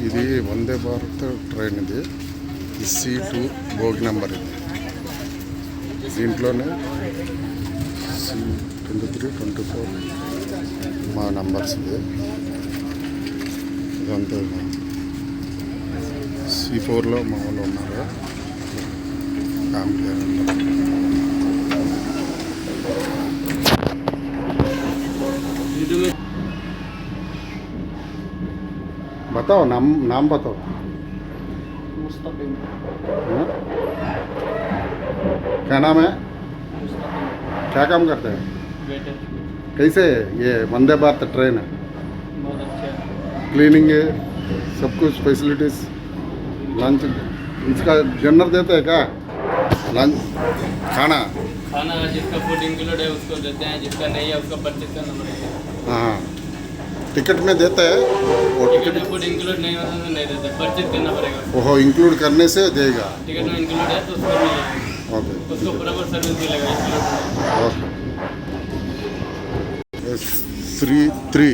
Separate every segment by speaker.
Speaker 1: ఇది వందే భారత్ ట్రైన్. ఇది C2 బోగి number. ఇది దీంట్లోనే C23, 24 మా నెంబర్స్. ఇదంతా C4లో మా వాళ్ళు ఉన్నారు. ఫ్యామిలీ बताओ नाम बताओ. क्या नाम है? क्या काम करते हैं? कैसे ये वंदे भारत ट्रेन है?
Speaker 2: बहुत अच्छा है.
Speaker 1: क्लीनिंग है, सब कुछ फैसिलिटीज, लंच इसका डिनर देते हैं क्या? लंच खाना
Speaker 2: जिसका फूड इंक्लूड है उसको देते हैं, जिसका नहीं है उसका परचेज करना पड़ेगा.
Speaker 1: हाँ, टिकट में देते हैं. वो
Speaker 2: टिकट में फूड इंक्लूड नहीं होता तो नहीं देते, परचेज करना पड़ेगा.
Speaker 1: वो इंक्लूड करने से देगा.
Speaker 2: टिकट में इंक्लूड है तो उसको मिलेगा.
Speaker 1: ओके
Speaker 2: उसको बराबर सर्विस मिलेगा.
Speaker 1: ओके. 3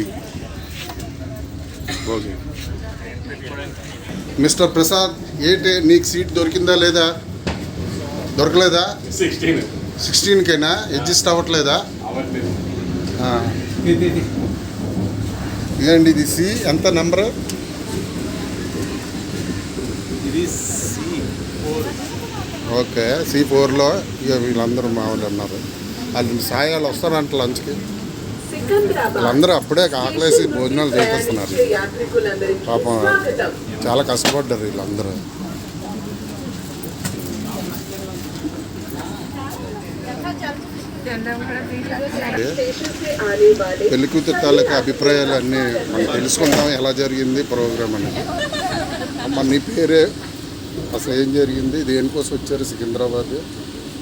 Speaker 1: ఓకే. మిస్టర్ ప్రసాద్, ఏంటి నీకు సీట్ దొరికిందా లేదా? దొరకలేదా? 16కేనా? అడ్జస్ట్ అవ్వట్లేదా? ఇదండి ఇది సి ఎంత నెంబరు?
Speaker 2: ఇది C4.
Speaker 1: ఓకే, C4లో ఇక వీళ్ళందరూ మా వాళ్ళు ఉన్నారు. వాళ్ళు సాయాలు వస్తారంట లంచ్కి. వీళ్ళందరూ అప్పుడే ఆకలేసి భోజనాలు చేసేస్తున్నారు. పాపం చాలా కష్టపడ్డారు వీళ్ళందరూ. పెళ్లి కూతురు తాలూకా అభిప్రాయాలు అన్నీ మనం తెలుసుకుంటాం. ఎలా జరిగింది ప్రోగ్రామ్ అనేది. అమ్మ నీ పేరే, అసలు ఏం జరిగింది, దేనికోసం వచ్చారు సికింద్రాబాద్,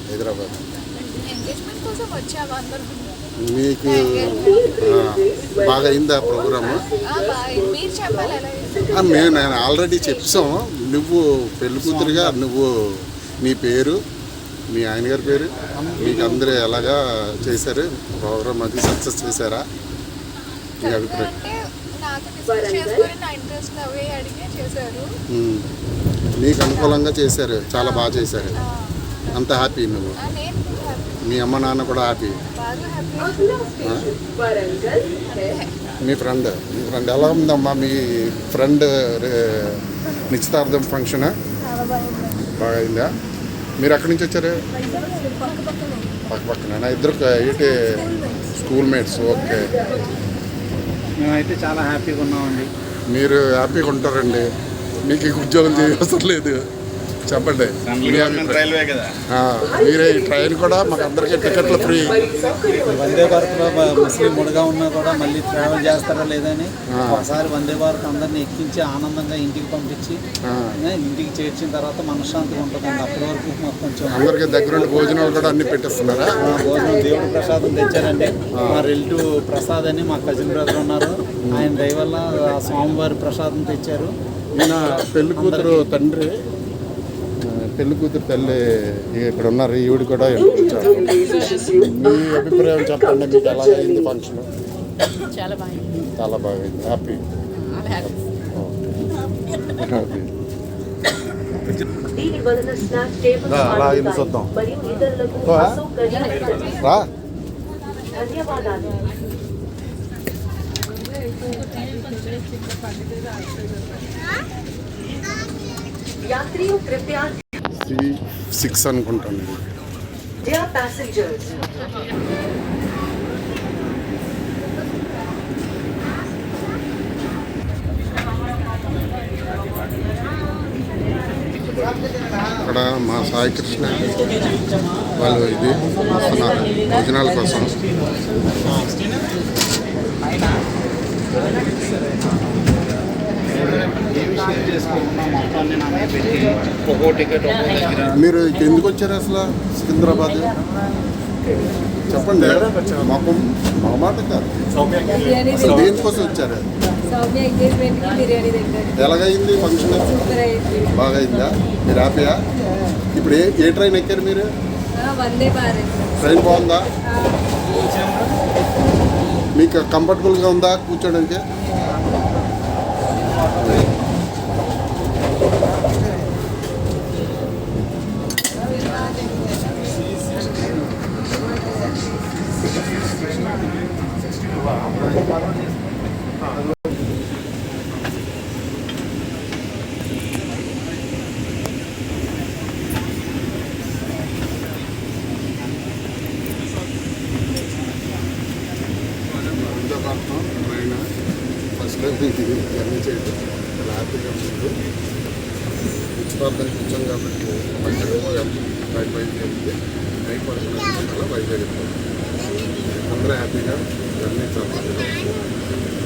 Speaker 1: హైదరాబాద్? మీకు బాగా అయిందా ప్రోగ్రాము? నేను ఆల్రెడీ చెప్పాం. నువ్వు పెళ్లి కూతురుగా నువ్వు నీ పేరు, మీ ఆయన గారి పేరు, మీకు అందరూ ఎలాగా చేశారు ప్రోగ్రామ్, అది సక్సెస్ చేశారా? మీ అభిప్రాయం? నీకు అనుకూలంగా చేశారు, చాలా బాగా చేశారు. అంత హ్యాపీ నువ్వు, మీ అమ్మ నాన్న కూడా హ్యాపీ. మీ ఫ్రెండ్ ఎలా ఉందమ్మా? మీ ఫ్రెండ్ నిశ్చితార్థం ఫంక్షన్ బాగా అయిందా? మీరు ఎక్కడి నుంచి వచ్చారు? పక్కన ఇద్దరు ఏంటి స్కూల్ మేట్స్? ఓకే,
Speaker 3: మేమైతే చాలా హ్యాపీగా ఉన్నామండి.
Speaker 1: మీరు హ్యాపీగా ఉంటారండి. మీకు ఉద్యోగం చేయవసరం లేదు. చెప్పండి.
Speaker 3: రైల్వే కదా,
Speaker 1: మీరే ఈ ట్రైన్ కూడా మాకు అందరికీ టికెట్లు ఫ్రీ.
Speaker 3: వందే భారత్లో ముస్లిం ముడిగా ఉన్నా కూడా మళ్ళీ ట్రావెల్ చేస్తారా లేదని ఒకసారి వందే భారత్ అందరినీ ఎక్కించి ఆనందంగా ఇంటికి పంపించి ఇంటికి చేర్చిన తర్వాత మనశ్శాంతిగా ఉంటుందండి. అప్పటి వరకు మాకు కొంచెం
Speaker 1: అందరికీ దగ్గరుండి భోజనాలు కూడా అన్ని పెట్టేస్తున్నారా?
Speaker 3: భోజనం దేవుడు ప్రసాదం తెచ్చారండి. మా రిలేటివ్ ప్రసాద్ అని మా కజిన్ బ్రదర్ ఉన్నారు, ఆయన దయ వల్ల స్వామివారి ప్రసాదం తెచ్చారు.
Speaker 1: ఈయన పెళ్లి కూతురు తండ్రి, పెళ్లి కూతురు తల్లి ఇక్కడ ఉన్నారు. ఈవిడ కూడా వచ్చారు. మీ అభిప్రాయం చెప్పండి. మీకు ఎలాగైంది ఫంక్షన్? చాలా బాగైంది. హ్యాపీ. అలా అయింది చూద్దాం. రా. C6 అనుకుంటాను. అక్కడ మా సాయి కృష్ణ వాళ్ళు ఇది వస్తున్నారు భోజనాల కోసం. మీరు ఎందుకు వచ్చారు అసలు సికింద్రాబాద్? చెప్పండి. మాకు మా మాట కాదు, అసలు దేనికోసం వచ్చారు? ఎలాగైంది ఫంక్షన్? బాగా అయిందా? మీరు హ్యాపీయా? ఇప్పుడు ఏ ట్రైన్ ఎక్కారు మీరు? ట్రైన్ బాగుందా? మీకు కంఫర్టబుల్గా ఉందా కూర్చోడానికి? వందేభారతం ట్రైన్ ఫస్ట్ టైం జర్నీ చేయడం చాలా హ్యాపీగా ఉంటుంది. నిశ్చితార్థానికి వచ్చాం కాబట్టి బయట వెళ్తే నైట్ పడుకున్న వైజాగ్ అందరూ హ్యాపీగా జర్నీ చాలా